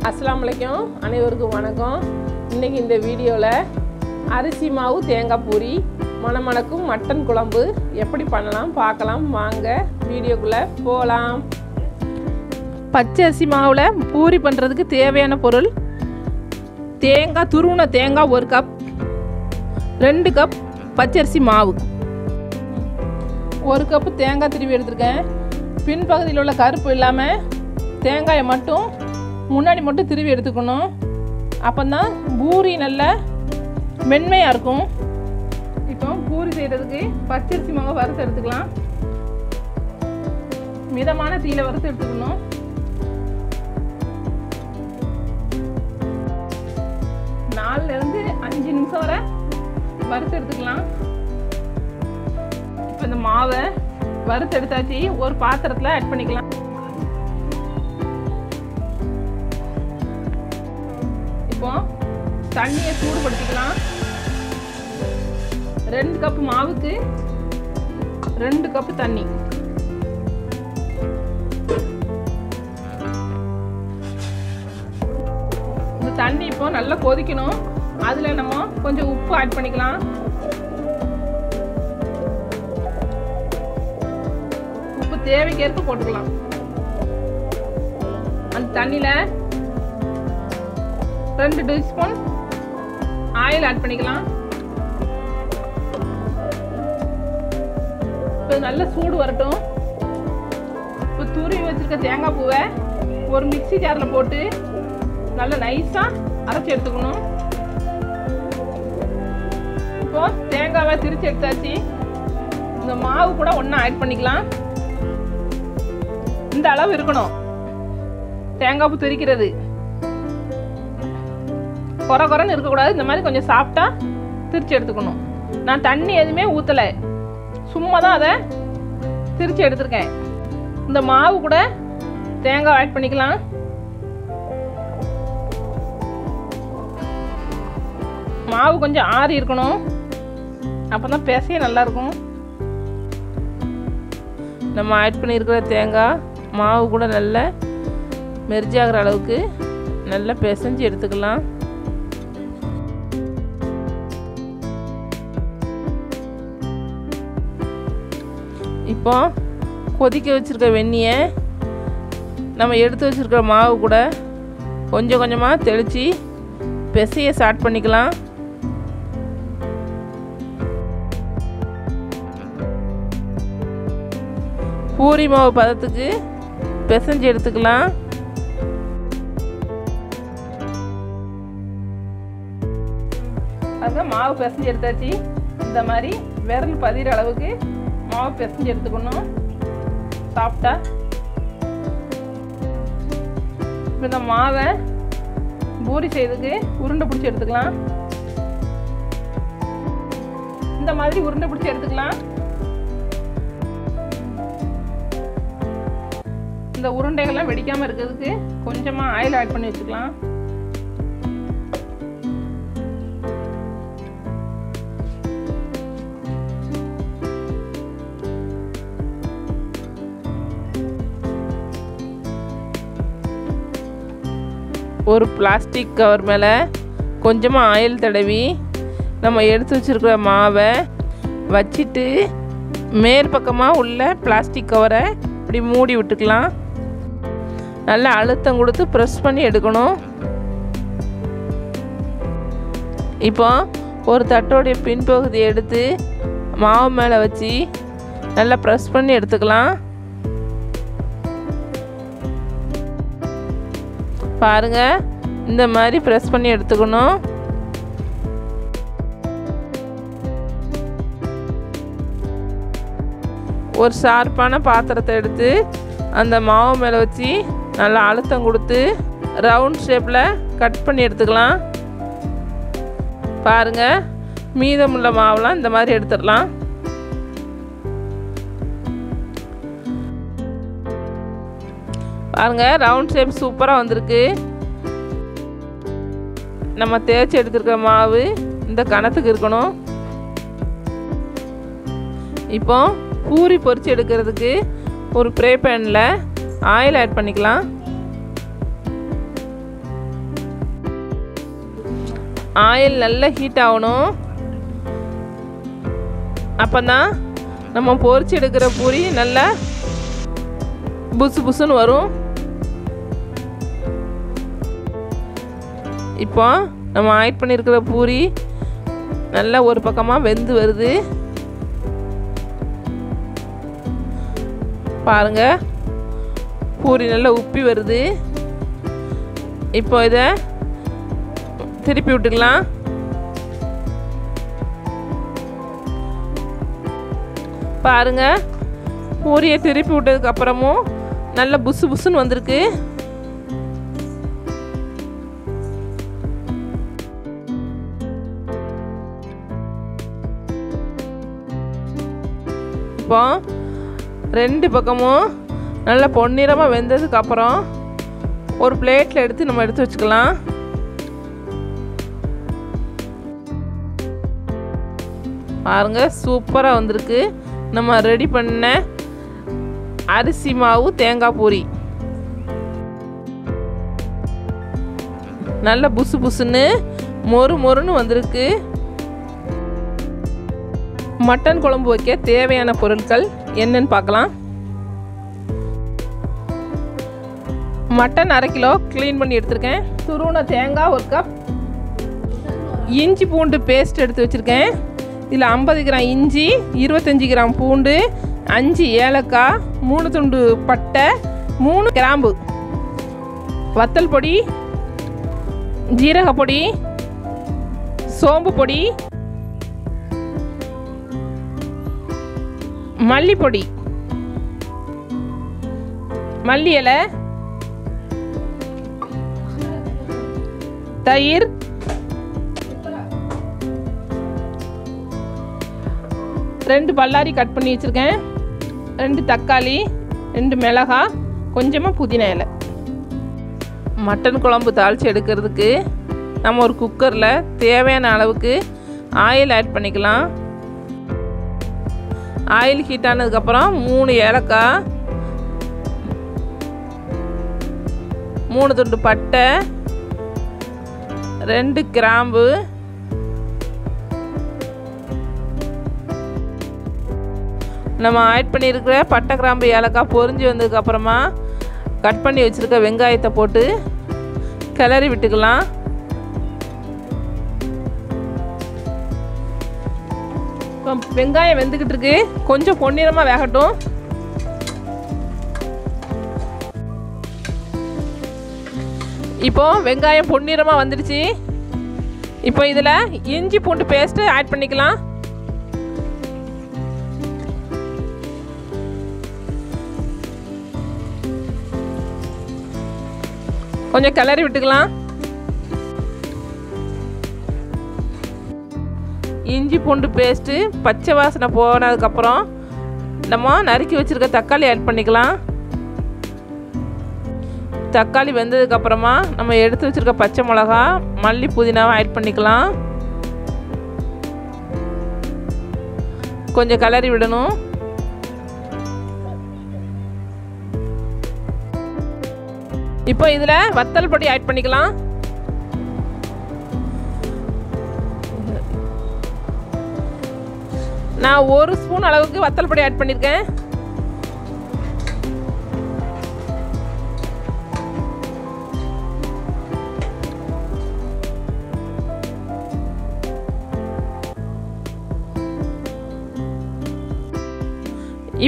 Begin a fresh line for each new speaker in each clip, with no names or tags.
अस्सलाम वालेकुम அனைவருக்கும் வணக்கம். இன்னைக்கு இந்த வீடியோல அரிசி மாவு தேங்காய் பூரி மணமணக்கும் மட்டன் குழம்பு எப்படி பண்ணலாம் பார்க்கலாம். வாங்க வீடியோக்குள்ள போலாம். பச்சை அரிசி மாவுல பூரி பண்றதுக்கு தேவையான பொருள்: தேங்காய், துருவின தேங்காய் 1 கப், 2 கப் பச்சரிசி மாவு, 1 கப் தேங்காய் திருவி எடுத்துருக்கேன். பின்பகுதியில் உள்ள கருப்பு இல்லாமல் தேங்காயை மட்டும் முன்னாடி மட்டும் திருவி எடுத்துக்கணும். அப்போ தான் பூரி நல்லா மென்மையாக இருக்கும். இப்போ பூரி செய்கிறதுக்கு பச்சரிசி மாவை வறுத்து எடுத்துக்கலாம். மிதமான தீயில வறுத்து எடுத்துக்கணும். நாலுலேருந்து 5 நிமிஷம் வரை வறுத்து எடுத்துக்கலாம். இப்போ இந்த மாவை வறுத்து எடுத்தாச்சு. ஒரு பாத்திரத்தில் ஆட் பண்ணிக்கலாம். இப்போ தண்ணியை சூடுபடுத்திக்கலாம். 2 கப் மாவுக்கு 2 கப் தண்ணி. இந்த தண்ணி இப்போ நல்லா கொதிக்கணும். அதில் நம்ம கொஞ்சம் உப்பு ஆட் பண்ணிக்கலாம். உப்பு தேவைக்கேற்ப போட்டுக்கலாம். அந்த தண்ணியில் 2 டீஸ்பூன் ஆயில் ஆட் பண்ணிக்கலாம். இப்போ நல்ல சூடு வரட்டும். இப்போ துருவி வச்சிருக்க தேங்காய் பூவை ஒரு மிக்ஸி ஜாரில் போட்டு நல்லா நைஸாக அரைச்சி எடுத்துக்கணும். இப்போ தேங்காவை திரிச்சு எடுத்தாச்சு. இந்த மாவு கூட ஒன்றா ஆட் பண்ணிக்கலாம். இந்த அளவு இருக்கணும் தேங்காய் பூ திரிக்கிறது. குறை குறைன்னு இருக்கக்கூடாது. இந்த மாதிரி கொஞ்சம் சாஃப்டாக திரிச்சு எடுத்துக்கணும். நான் தண்ணி எதுவுமே ஊற்றலை, சும்மா தான் அதை திரிச்சு எடுத்துருக்கேன். இந்த மாவு கூட தேங்காய் ஆட் பண்ணிக்கலாம். மாவு கொஞ்சம் ஆறி இருக்கணும். அப்போ தான் பேசையே நல்லாயிருக்கும். நம்ம ஆட் பண்ணியிருக்கிற தேங்காய் மாவு கூட நல்லா மெர்ஜாகிற அளவுக்கு நல்லா பிசைஞ்சு எடுத்துக்கலாம். இப்போ கொதிக்க வச்சுருக்க வெந்நியை நம்ம எடுத்து வச்சுருக்கிற மாவு கூட கொஞ்சம் கொஞ்சமாக தெளித்து பிசைய ஸ்டார்ட் பண்ணிக்கலாம். பூரி மாவு பதத்துக்கு பிசைஞ்சு எடுத்துக்கலாம். அதுதான் மாவு பிசைஞ்சு எடுத்தாச்சு. இந்த மாதிரி விரல் பதிகிற அளவுக்கு மாவு பிசைஞ்சு எடுத்துக்கணும் சாப்பிட்டா. இப்போ இந்த மாவை பூரி செய்யறதுக்கு உருண்டை பிடிச்சி எடுத்துக்கலாம். இந்த மாதிரி உருண்டை பிடிச்சி எடுத்துக்கலாம். இந்த உருண்டைகள்லாம் வெடிக்காமல் இருக்கிறதுக்கு கொஞ்சமாக ஆயில் ஆட் பண்ணி வச்சுக்கலாம். ஒரு பிளாஸ்டிக் கவர் மேலே கொஞ்சமாக ஆயில் தடவி நம்ம எடுத்து வச்சுருக்கிற மாவை வச்சுட்டு மேற்பக்கமாக உள்ள பிளாஸ்டிக் கவரை இப்படி மூடி விட்டுக்கலாம். நல்லா அழுத்தம் கொடுத்து ப்ரெஸ் பண்ணி எடுக்கணும். இப்போ ஒரு தட்டோடைய பின்பகுதியை எடுத்து மாவு மேலே வச்சு நல்லா ப்ரெஸ் பண்ணி எடுத்துக்கலாம். பாருங்க, இந்த மாதிரி ப்ரெஸ் பண்ணி எடுத்துக்கணும். ஒரு ஷார்ப்பான பாத்திரத்தை எடுத்து அந்த மாவு மேலே வச்சு நல்லா அழுத்தம் கொடுத்து ரவுண்ட் ஷேப்பில் கட் பண்ணி எடுத்துக்கலாம். பாருங்க, மீதமுள்ள மாவுலாம் இந்த மாதிரி எடுத்துடலாம். பாருங்க, ரவுண்ட் ஷேப் சூப்பராக வந்திருக்கு. நம்ம தேய்ச்சி எடுத்துருக்க மாவு இந்த கணத்துக்கு இருக்கணும். இப்போ பூரி பொரிச்சு எடுக்கிறதுக்கு ஒரு ஃப்ரை பேனில் ஆயில் ஆட் பண்ணிக்கலாம். ஆயில் நல்லா ஹீட் ஆகணும். அப்போ தான் நம்ம பொரிச்சு எடுக்கிற பூரி நல்லா புசு புசுன்னு வரும். இப்போ நம்ம ஆட் பண்ணியிருக்கிற பூரி நல்லா ஒரு பக்கமாக வெந்து வருது. பாருங்க, பூரி நல்லா உப்பி வருது. இப்போ இதை திருப்பி விட்டுக்கலாம். பாருங்க, பூரியை திருப்பி விட்டதுக்கு அப்புறமும் நல்லா புசு புசுன்னு வந்திருக்கு. இப்போ ரெண்டு பக்கமும் நல்லா பொன்னிறமாக வெந்ததுக்கப்புறம் ஒரு பிளேட்டில் எடுத்து நம்ம எடுத்து வச்சுக்கலாம். பாருங்க, சூப்பராக வந்திருக்கு நம்ம ரெடி பண்ண அரிசி மாவு தேங்காய் பூரி. நல்ல புசு புசுன்னு மொறு மொறுன்னு வந்திருக்கு. மட்டன் குழம்பு வைக்க தேவையான பொருட்கள் என்னன்னு பார்க்கலாம். மட்டன் 1/2 கிலோ க்ளீன் பண்ணி எடுத்திருக்கேன். துருவன தேங்காய் 1 கப், இஞ்சி பூண்டு பேஸ்ட் எடுத்து வச்சுருக்கேன். இதில் 50 கிராம் இஞ்சி, 25 கிராம் பூண்டு, 5 ஏலக்காய், 3 துண்டு பட்டை, 3 கிராம்பு, வத்தல் பொடி, ஜீரக பொடி, சோம்பு பொடி, மல்லிப்பொடி, மல்லி இலை, தயிர், 2 பல்லாரி கட் பண்ணி வச்சுருக்கேன், 2 தக்காளி, 2 மிளகாய், கொஞ்சமாக புதினா இலை. மட்டன் குழம்பு தாளித்து எடுக்கிறதுக்கு நம்ம ஒரு குக்கரில் தேவையான அளவுக்கு ஆயில் ஆட் பண்ணிக்கலாம். ஆயில் ஹீட் ஆனதுக்கப்புறம் 3 ஏலக்காய், 3 துண்டு பட்டை, 2 கிராம்பு, நம்ம ஆட் பண்ணியிருக்கிற பட்டை கிராம்பு ஏலக்காய் பொரிஞ்சு வந்ததுக்கப்புறமா கட் பண்ணி வச்சுருக்க வெங்காயத்தை போட்டு கிளறி விட்டுக்கலாம். வெங்காயம் வெந்துக்கிட்டு இருக்கு, கொஞ்சம் பொன்னிறமாக வேகட்டும். இப்போ வெங்காயம் பொன்னிறமாக வந்துடுச்சு. இப்போ இதில் இஞ்சி பூண்டு பேஸ்ட்டு ஆட் பண்ணிக்கலாம். கொஞ்சம் கிளறி விட்டுக்கலாம். இஞ்சி பூண்டு பேஸ்ட்டு பச்சை வாசனை போனதுக்கப்புறம் நம்ம நறுக்கி வச்சுருக்க தக்காளி ஆட் பண்ணிக்கலாம். தக்காளி வெந்ததுக்கப்புறமா நம்ம எடுத்து வச்சுருக்க பச்சை மிளகா, மல்லி, புதினாவை ஆட் பண்ணிக்கலாம். கொஞ்சம் கிளறி விடணும். இப்போ இதில் வத்தல் பொடி ஆட் பண்ணிக்கலாம். நான் 1 ஸ்பூன் அளவுக்கு வத்தல் பொடி ஆட் பண்ணியிருக்கேன்.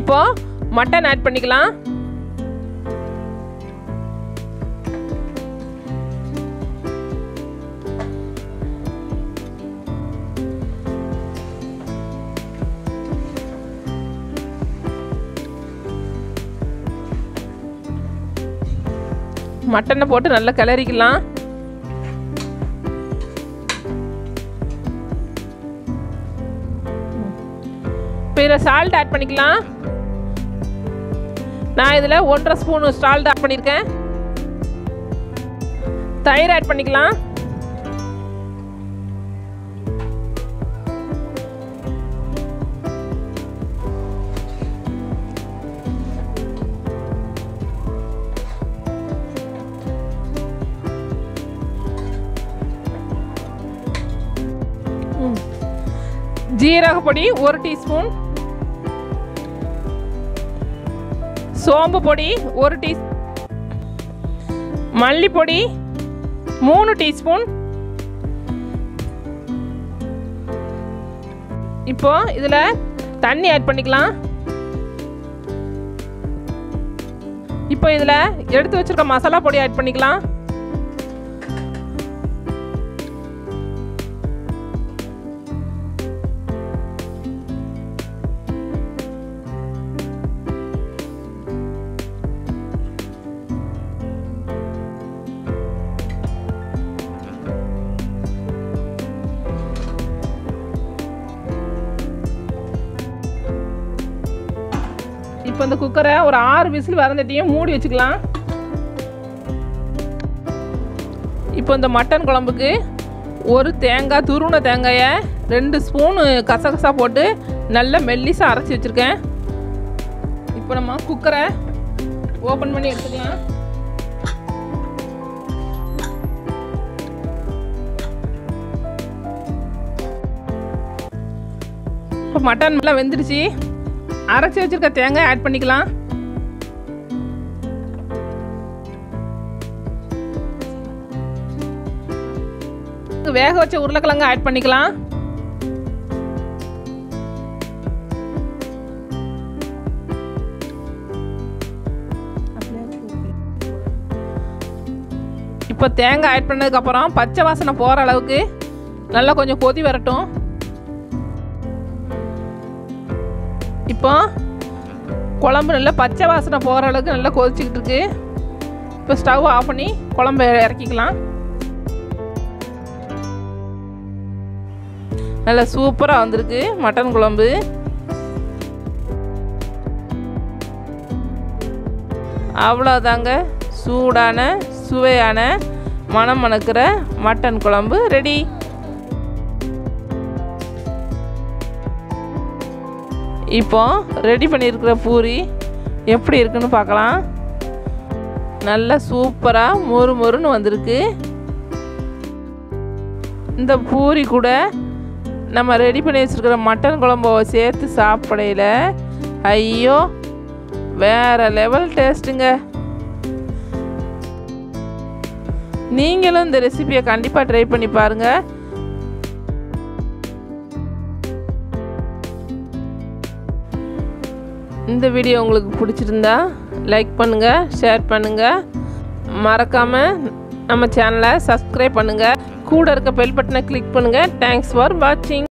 இப்போ மட்டன் ஆட் பண்ணிக்கலாம். மட்டனை போட்டு நல்லா கிளறிக்கலாம். இப்போ இதில் சால்ட் ஆட் பண்ணிக்கலாம். நான் இதில் 1.5 ஸ்பூன் சால்ட் ஆட் பண்ணியிருக்கேன். தயிர் ஆட் பண்ணிக்கலாம். ஜீரக பொடி 1 டீஸ்பூன், சோம்பு பொடி 1 டீஸ்பூன், மல்லிப்பொடி 3 டீஸ்பூன். இப்போ இதில் தண்ணி ஆட் பண்ணிக்கலாம். இப்போ இதில் எடுத்து வச்சிருக்க மசாலா பொடி ஆட் பண்ணிக்கலாம். இப்போ இந்த குக்கரை ஒரு 6 விசில் வரந்தட்டியும் மூடி வச்சுக்கலாம். இப்போ இந்த மட்டன் குழம்புக்கு ஒரு தேங்காய், துருவின தேங்காயை 2 ஸ்பூன் கசகசா போட்டு நல்லா மெல்லிசாக அரைச்சி வச்சுருக்கேன். இப்போ நம்ம குக்கரை ஓப்பன் பண்ணி எடுத்துக்கலாம். இப்போ மட்டன் எல்லாம் வெந்துடுச்சு. அரைச்சி வச்சிருக்க தேங்காய் ஆட் பண்ணிக்கலாம். வேக வச்ச உருளைக்கிழங்கு ஆட் பண்ணிக்கலாம். இப்போ தேங்காய் ஆட் பண்ணதுக்கு அப்புறம் பச்சை வாசனை போகிற அளவுக்கு நல்லா கொஞ்சம் கொதி வரட்டும். இப்போ குழம்பு நல்லா பச்சை வாசனை போகிற அளவுக்கு நல்லா கொதிச்சுக்கிட்டு இருக்கு. இப்போ ஸ்டவ் ஆஃப் பண்ணி குழம்பு இறக்கிக்கலாம். நல்லா சூப்பராக வந்திருக்கு மட்டன் குழம்பு. அவ்வளோதாங்க, சூடான சுவையான மணம் மணக்கிற மட்டன் குழம்பு ரெடி. இப்போ ரெடி பண்ணியிருக்கிற பூரி எப்படி இருக்குன்னு பார்க்கலாம். நல்லா சூப்பராக மொறு மொறுன்னு வந்திருக்கு. இந்த பூரி கூட நம்ம ரெடி பண்ணி வச்சுருக்கிற மட்டன் குழம்பை சேர்த்து சாப்பிடையில ஐயோ வேறு லெவல் டேஸ்ட்டுங்க. நீங்களும் இந்த ரெசிபியை கண்டிப்பாக ட்ரை பண்ணி பாருங்கள். இந்த வீடியோ உங்களுக்கு பிடிச்சிருந்தா லைக் பண்ணுங்கள், ஷேர் பண்ணுங்கள், மறக்காமல் நம்ம சேனலை சப்ஸ்கிரைப் பண்ணுங்கள், கூட இருக்க பெல் பட்டனை கிளிக் பண்ணுங்கள். தேங்க்ஸ் ஃபார் வாட்சிங்.